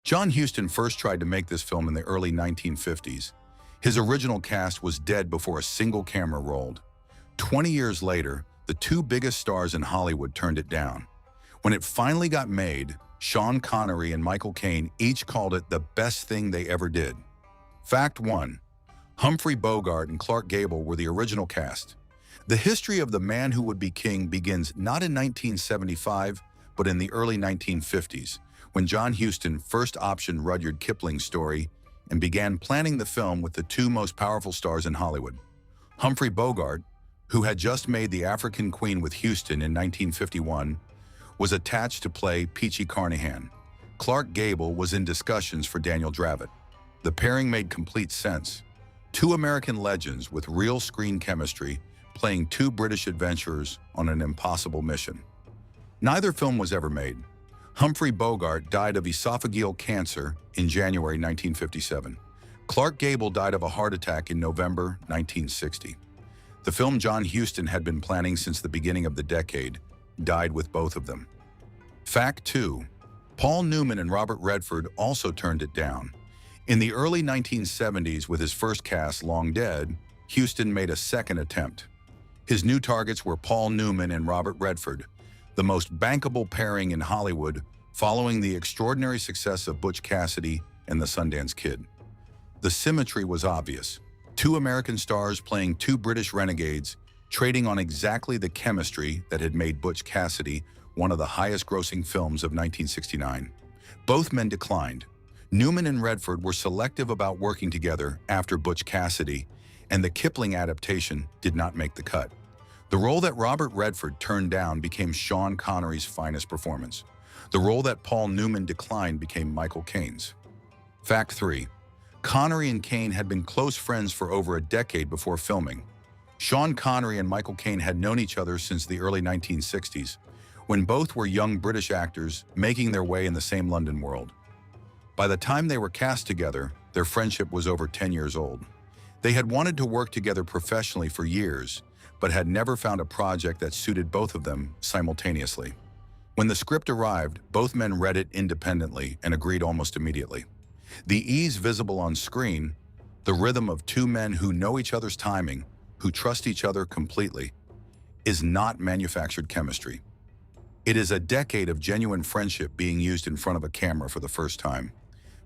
John Huston first tried to make this film in the early 1950s. His original cast was dead before a single camera rolled. 20 years later, the two biggest stars in Hollywood turned it down. When it finally got made, Sean Connery and Michael Caine each called it the best thing they ever did. Fact 1. Humphrey Bogart and Clark Gable were the original cast. The history of the man who would be king begins not in 1975, but in the early 1950s, when John Huston first optioned Rudyard Kipling's story and began planning the film with the two most powerful stars in Hollywood. Humphrey Bogart, who had just made The African Queen with Huston in 1951, was attached to play Peachy Carnahan. Clark Gable was in discussions for Daniel Dravot. The pairing made complete sense. Two American legends with real screen chemistry playing two British adventurers on an impossible mission. Neither film was ever made. Humphrey Bogart died of esophageal cancer in January 1957. Clark Gable died of a heart attack in November 1960. The film John Huston had been planning since the beginning of the decade died with both of them. Fact 2. Paul Newman and Robert Redford also turned it down. In the early 1970s, with his first cast long dead, Huston made a second attempt. His new targets were Paul Newman and Robert Redford, the most bankable pairing in Hollywood following the extraordinary success of Butch Cassidy and the Sundance Kid. The symmetry was obvious. Two American stars playing two British renegades, trading on exactly the chemistry that had made Butch Cassidy one of the highest-grossing films of 1969. Both men declined. Newman and Redford were selective about working together after Butch Cassidy, and the Kipling adaptation did not make the cut. The role that Robert Redford turned down became Sean Connery's finest performance. The role that Paul Newman declined became Michael Caine's. Fact 3. Connery and Caine had been close friends for over a decade before filming. Sean Connery and Michael Caine had known each other since the early 1960s, when both were young British actors making their way in the same London world. By the time they were cast together, their friendship was over 10 years old. They had wanted to work together professionally for years, but had never found a project that suited both of them simultaneously. When the script arrived, both men read it independently and agreed almost immediately. The ease visible on screen, the rhythm of two men who know each other's timing, who trust each other completely, is not manufactured chemistry. It is a decade of genuine friendship being used in front of a camera for the first time.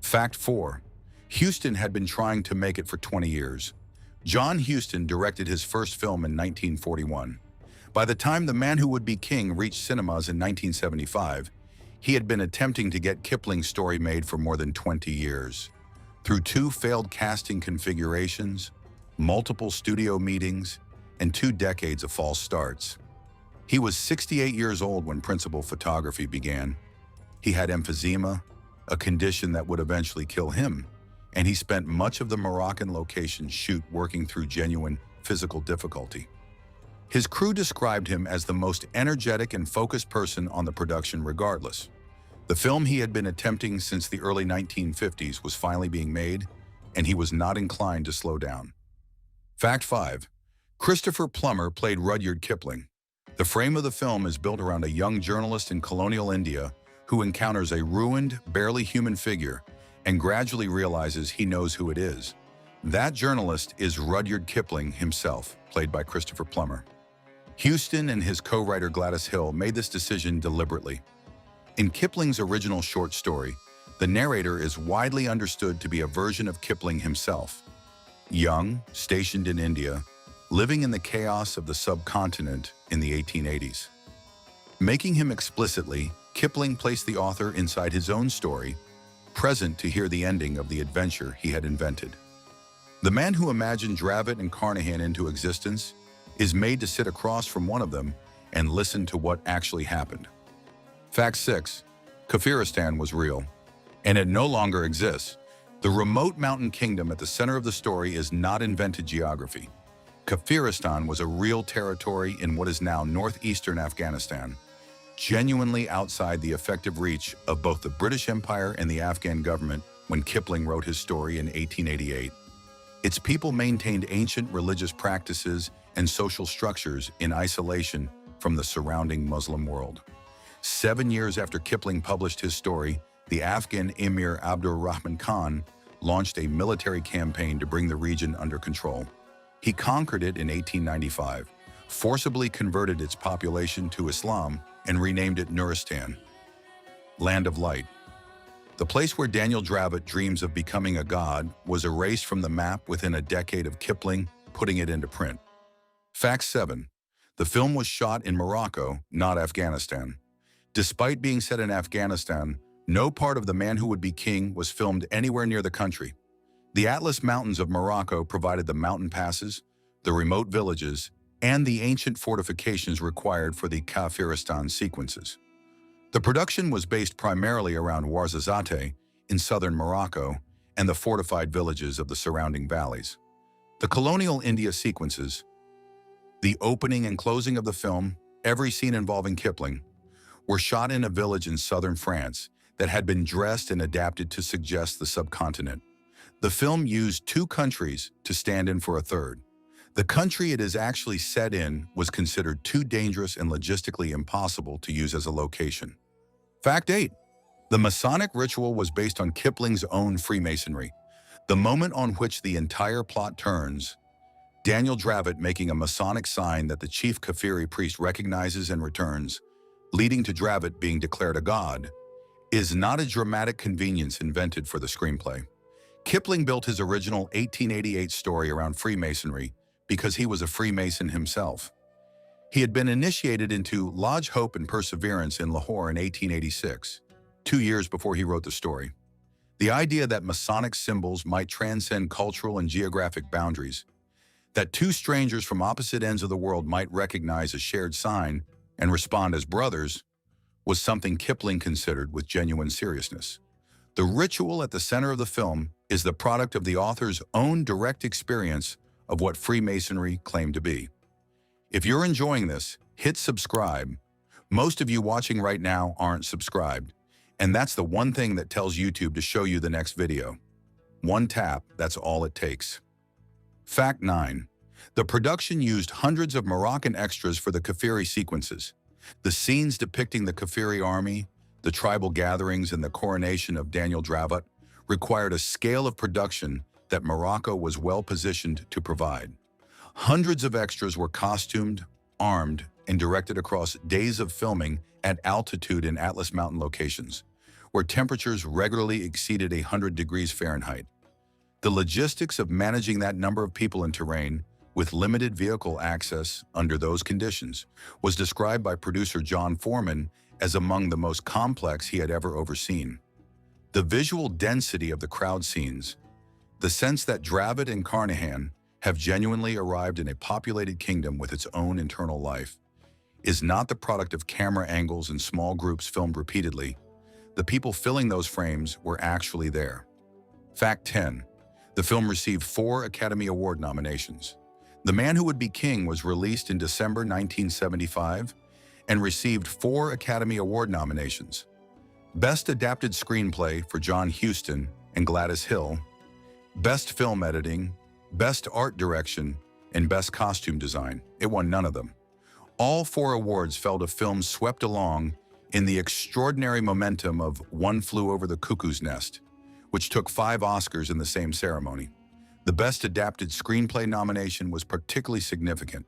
Fact 4. Huston had been trying to make it for 20 years. John Huston directed his first film in 1941. By the time The Man Who Would Be King reached cinemas in 1975, he had been attempting to get Kipling's story made for more than 20 years. Through two failed casting configurations, multiple studio meetings, and 2 decades of false starts. He was 68 years old when principal photography began. He had emphysema, a condition that would eventually kill him, and he spent much of the Moroccan location shoot working through genuine physical difficulty. His crew described him as the most energetic and focused person on the production regardless. The film he had been attempting since the early 1950s was finally being made, and he was not inclined to slow down. Fact 5. Christopher Plummer played Rudyard Kipling. The frame of the film is built around a young journalist in colonial India who encounters a ruined, barely human figure and gradually realizes he knows who it is. That journalist is Rudyard Kipling himself, played by Christopher Plummer. Huston and his co-writer Gladys Hill made this decision deliberately. In Kipling's original short story, the narrator is widely understood to be a version of Kipling himself. Young, stationed in India, living in the chaos of the subcontinent in the 1880s. Making him explicitly, Kipling placed the author inside his own story, present to hear the ending of the adventure he had invented. The man who imagined Dravot and Carnahan into existence is made to sit across from one of them and listen to what actually happened. Fact 6. Kafiristan was real, and it no longer exists. The remote mountain kingdom at the center of the story is not invented geography. Kafiristan was a real territory in what is now northeastern Afghanistan, genuinely outside the effective reach of both the British Empire and the Afghan government when Kipling wrote his story in 1888. Its people maintained ancient religious practices and social structures in isolation from the surrounding Muslim world. 7 years after Kipling published his story, the Afghan Emir Abdur Rahman Khan launched a military campaign to bring the region under control. He conquered it in 1895, forcibly converted its population to Islam, and renamed it Nuristan, Land of Light. The place where Daniel Dravot dreams of becoming a god was erased from the map within a decade of Kipling putting it into print. Fact 7. The film was shot in Morocco, not Afghanistan. Despite being set in Afghanistan, no part of The Man Who Would Be King was filmed anywhere near the country. The Atlas Mountains of Morocco provided the mountain passes, the remote villages, and the ancient fortifications required for the Kafiristan sequences. The production was based primarily around Ouarzazate in southern Morocco and the fortified villages of the surrounding valleys. The colonial India sequences, the opening and closing of the film, every scene involving Kipling, were shot in a village in southern France that had been dressed and adapted to suggest the subcontinent. The film used 2 countries to stand in for a third. The country it is actually set in was considered too dangerous and logistically impossible to use as a location. Fact 8. The Masonic ritual was based on Kipling's own Freemasonry. The moment on which the entire plot turns, Daniel Dravot making a Masonic sign that the chief Kafiri priest recognizes and returns, leading to Dravot being declared a god, is not a dramatic convenience invented for the screenplay. Kipling built his original 1888 story around Freemasonry because he was a Freemason himself. He had been initiated into Lodge Hope and Perseverance in Lahore in 1886, 2 years before he wrote the story. The idea that Masonic symbols might transcend cultural and geographic boundaries, that 2 strangers from opposite ends of the world might recognize a shared sign and respond as brothers, was something Kipling considered with genuine seriousness. The ritual at the center of the film is the product of the author's own direct experience of what Freemasonry claimed to be. If you're enjoying this, hit subscribe. Most of you watching right now aren't subscribed, and that's the one thing that tells YouTube to show you the next video. One tap, that's all it takes. Fact 9. The production used hundreds of Moroccan extras for the Kafiri sequences. The scenes depicting the Kafiri army, the tribal gatherings, and the coronation of Daniel Dravot required a scale of production that Morocco was well positioned to provide. Hundreds of extras were costumed, armed, and directed across days of filming at altitude in Atlas Mountain locations, where temperatures regularly exceeded 100 degrees Fahrenheit. The logistics of managing that number of people and terrain, with limited vehicle access under those conditions, was described by producer John Foreman as among the most complex he had ever overseen. The visual density of the crowd scenes, the sense that Dravot and Carnahan have genuinely arrived in a populated kingdom with its own internal life, is not the product of camera angles and small groups filmed repeatedly. The people filling those frames were actually there. Fact 10. The film received 4 Academy Award nominations. The Man Who Would Be King was released in December 1975 and received 4 Academy Award nominations. Best Adapted Screenplay for John Huston and Gladys Hill, Best Film Editing, Best Art Direction, and Best Costume Design. It won none of them. All 4 awards fell to films swept along in the extraordinary momentum of One Flew Over the Cuckoo's Nest, which took 5 Oscars in the same ceremony. The Best Adapted Screenplay nomination was particularly significant.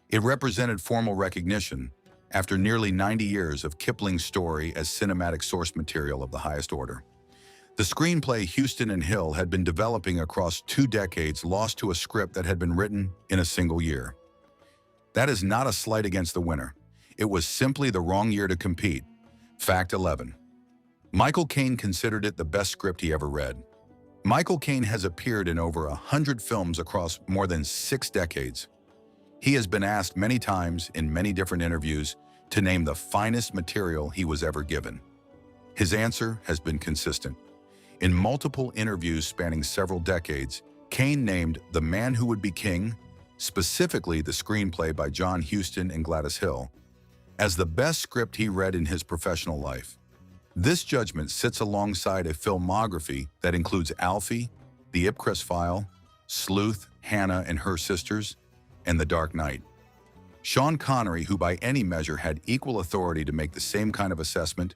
It represented formal recognition after nearly 90 years of Kipling's story as cinematic source material of the highest order. The screenplay Huston and Hill had been developing across 2 decades lost to a script that had been written in a single year. That is not a slight against the winner. It was simply the wrong year to compete. Fact 11. Michael Caine considered it the best script he ever read. Michael Caine has appeared in over 100 films across more than 6 decades. He has been asked many times in many different interviews to name the finest material he was ever given. His answer has been consistent. In multiple interviews spanning several decades, Caine named The Man Who Would Be King, specifically the screenplay by John Huston and Gladys Hill, as the best script he read in his professional life. This judgment sits alongside a filmography that includes Alfie, The Ipcress File, Sleuth, Hannah and Her Sisters, and The Dark Knight. Sean Connery, who by any measure had equal authority to make the same kind of assessment,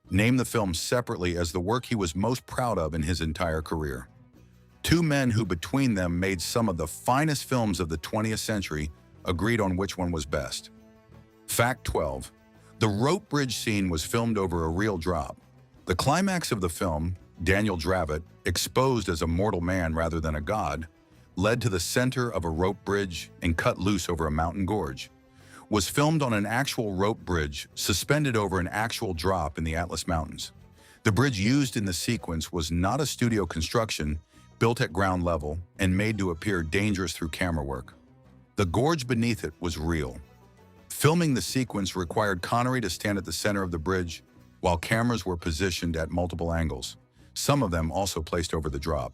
named the film separately as the work he was most proud of in his entire career. Two men who between them made some of the finest films of the 20th century agreed on which one was best. Fact 12. The rope bridge scene was filmed over a real drop. The climax of the film, Daniel Dravot, exposed as a mortal man rather than a god, led to the center of a rope bridge and cut loose over a mountain gorge, was filmed on an actual rope bridge suspended over an actual drop in the Atlas Mountains. The bridge used in the sequence was not a studio construction, built at ground level and made to appear dangerous through camera work. The gorge beneath it was real. Filming the sequence required Connery to stand at the center of the bridge while cameras were positioned at multiple angles, some of them also placed over the drop.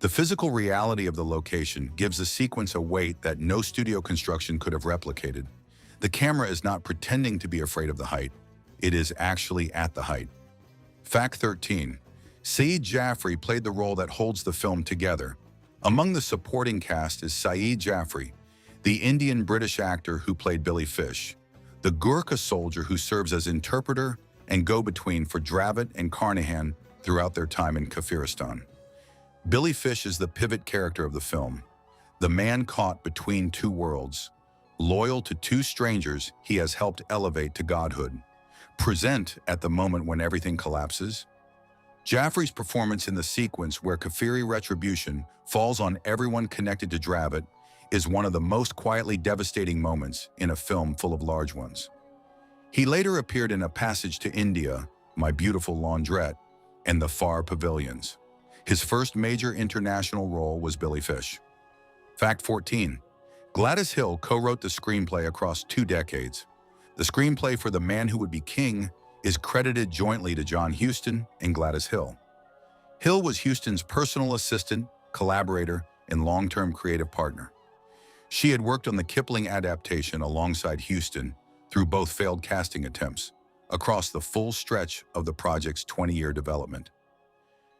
The physical reality of the location gives the sequence a weight that no studio construction could have replicated. The camera is not pretending to be afraid of the height. It is actually at the height. Fact 13. Saeed Jaffrey played the role that holds the film together. Among the supporting cast is Saeed Jaffrey, the Indian-British actor who played Billy Fish, the Gurkha soldier who serves as interpreter and go-between for Dravot and Carnahan throughout their time in Kafiristan. Billy Fish is the pivot character of the film, the man caught between two worlds, loyal to two strangers he has helped elevate to godhood, present at the moment when everything collapses. Jaffrey's performance in the sequence where Kafiri retribution falls on everyone connected to Dravot is one of the most quietly devastating moments in a film full of large ones. He later appeared in A Passage to India, My Beautiful Laundrette, and The Far Pavilions. His first major international role was Billy Fish. Fact 14. Gladys Hill co-wrote the screenplay across 2 decades. The screenplay for The Man Who Would Be King is credited jointly to John Huston and Gladys Hill. Hill was Huston's personal assistant, collaborator, and long-term creative partner. She had worked on the Kipling adaptation alongside Huston through both failed casting attempts across the full stretch of the project's 20-year development.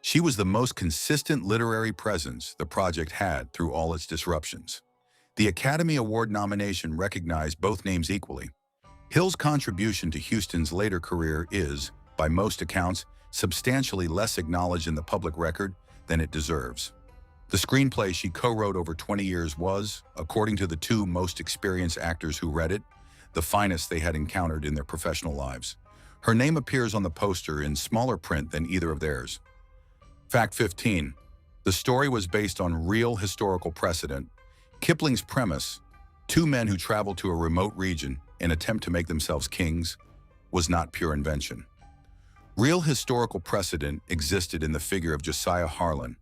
She was the most consistent literary presence the project had through all its disruptions. The Academy Award nomination recognized both names equally. Hill's contribution to Huston's later career is, by most accounts, substantially less acknowledged in the public record than it deserves. The screenplay she co-wrote over 20 years was, according to the 2 most experienced actors who read it, the finest they had encountered in their professional lives. Her name appears on the poster in smaller print than either of theirs. Fact 15. The story was based on real historical precedent. Kipling's premise, 2 men who travel to a remote region and attempt to make themselves kings, was not pure invention. Real historical precedent existed in the figure of Josiah Harlan,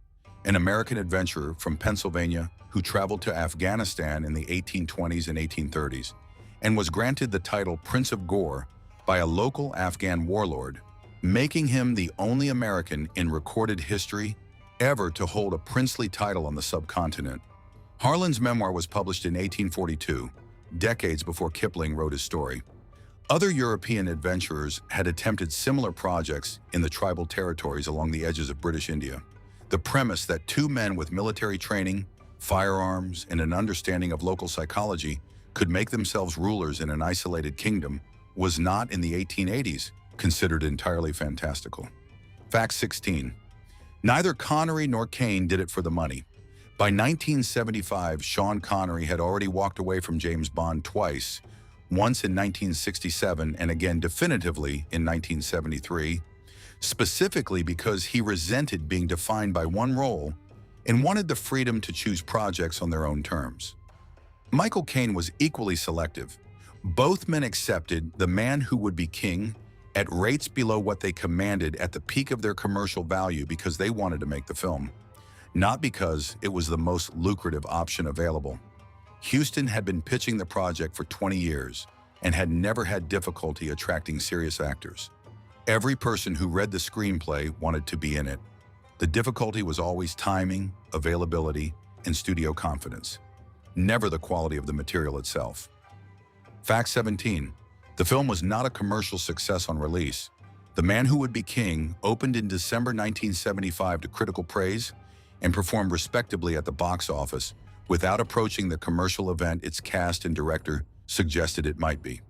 an American adventurer from Pennsylvania who traveled to Afghanistan in the 1820s and 1830s and was granted the title Prince of Gore by a local Afghan warlord, making him the only American in recorded history ever to hold a princely title on the subcontinent. Harlan's memoir was published in 1842, decades before Kipling wrote his story. Other European adventurers had attempted similar projects in the tribal territories along the edges of British India. The premise that 2 men with military training, firearms, and an understanding of local psychology could make themselves rulers in an isolated kingdom was not in the 1880s considered entirely fantastical. Fact 16. Neither Connery nor Caine did it for the money. By 1975, Sean Connery had already walked away from James Bond twice, once in 1967 and again definitively in 1973, specifically because he resented being defined by one role and wanted the freedom to choose projects on their own terms. Michael Caine was equally selective. Both men accepted The Man Who Would Be King at rates below what they commanded at the peak of their commercial value because they wanted to make the film, not because it was the most lucrative option available. Huston had been pitching the project for 20 years and had never had difficulty attracting serious actors. Every person who read the screenplay wanted to be in it. The difficulty was always timing, availability, and studio confidence, never the quality of the material itself. Fact 17. The film was not a commercial success on release. The Man Who Would Be King opened in December 1975 to critical praise and performed respectably at the box office without approaching the commercial event its cast and director suggested it might be.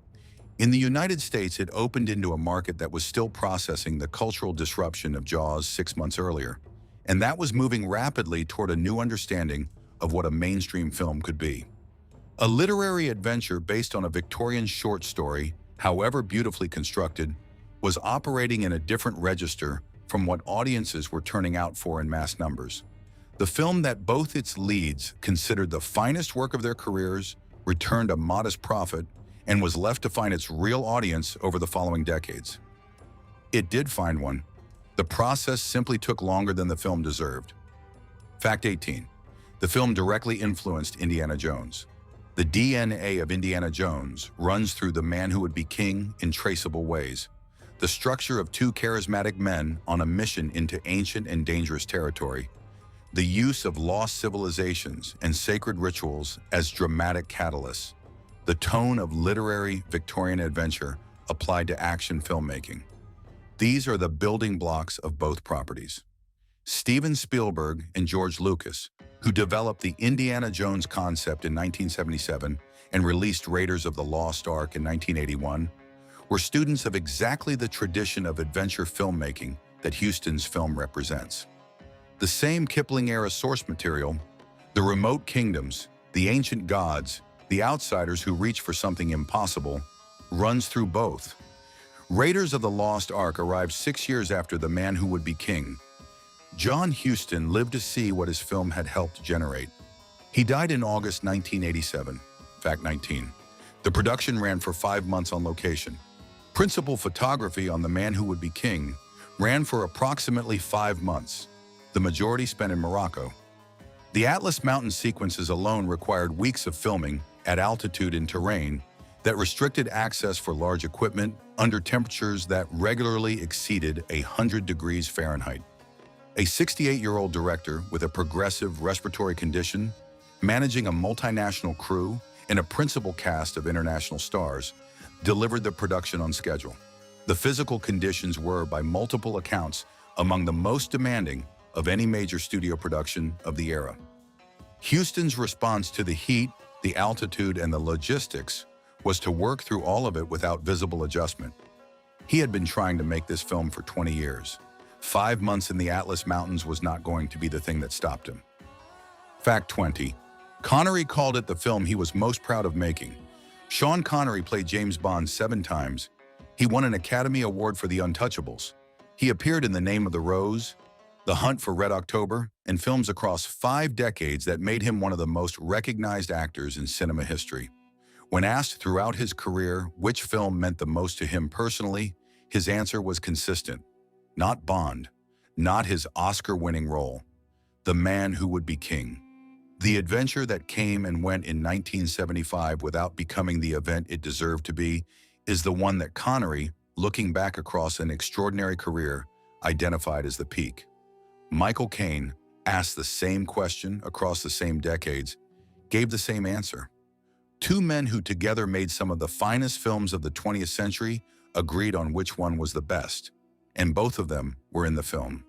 In the United States, it opened into a market that was still processing the cultural disruption of Jaws 6 months earlier, and that was moving rapidly toward a new understanding of what a mainstream film could be. A literary adventure based on a Victorian short story, however beautifully constructed, was operating in a different register from what audiences were turning out for in mass numbers. The film that both its leads considered the finest work of their careers returned a modest profit and was left to find its real audience over the following decades. It did find one. The process simply took longer than the film deserved. Fact 18. The film directly influenced Indiana Jones. The DNA of Indiana Jones runs through The Man Who Would Be King in traceable ways. The structure of two charismatic men on a mission into ancient and dangerous territory. The use of lost civilizations and sacred rituals as dramatic catalysts. The tone of literary Victorian adventure applied to action filmmaking. These are the building blocks of both properties. Steven Spielberg and George Lucas, who developed the Indiana Jones concept in 1977 and released Raiders of the Lost Ark in 1981, were students of exactly the tradition of adventure filmmaking that Huston's film represents. The same Kipling-era source material, the remote kingdoms, the ancient gods, the outsiders who reach for something impossible, runs through both. Raiders of the Lost Ark arrived 6 years after The Man Who Would Be King. John Huston lived to see what his film had helped generate. He died in August 1987. Fact 19. The production ran for 5 months on location. Principal photography on The Man Who Would Be King ran for approximately 5 months, the majority spent in Morocco. The Atlas Mountain sequences alone required weeks of filming at altitude in terrain that restricted access for large equipment under temperatures that regularly exceeded 100 degrees Fahrenheit. A 68-year-old director with a progressive respiratory condition, managing a multinational crew and a principal cast of international stars, delivered the production on schedule. The physical conditions were, by multiple accounts, among the most demanding of any major studio production of the era. Huston's response to the heat, the altitude, and the logistics was to work through all of it without visible adjustment. He had been trying to make this film for 20 years. 5 months in the Atlas Mountains was not going to be the thing that stopped him. Fact 20. Connery called it the film he was most proud of making. Sean Connery played James Bond 7 times. He won an Academy Award for The Untouchables. He appeared in The Name of the Rose, The Hunt for Red October, and films across 5 decades that made him one of the most recognized actors in cinema history. When asked throughout his career which film meant the most to him personally, his answer was consistent. Not Bond, not his Oscar-winning role. The Man Who Would Be King. The adventure that came and went in 1975 without becoming the event it deserved to be is the one that Connery, looking back across an extraordinary career, identified as the peak. Michael Caine, asked the same question across the same decades, gave the same answer. 2 men who together made some of the finest films of the 20th century agreed on which one was the best, and both of them were in the film.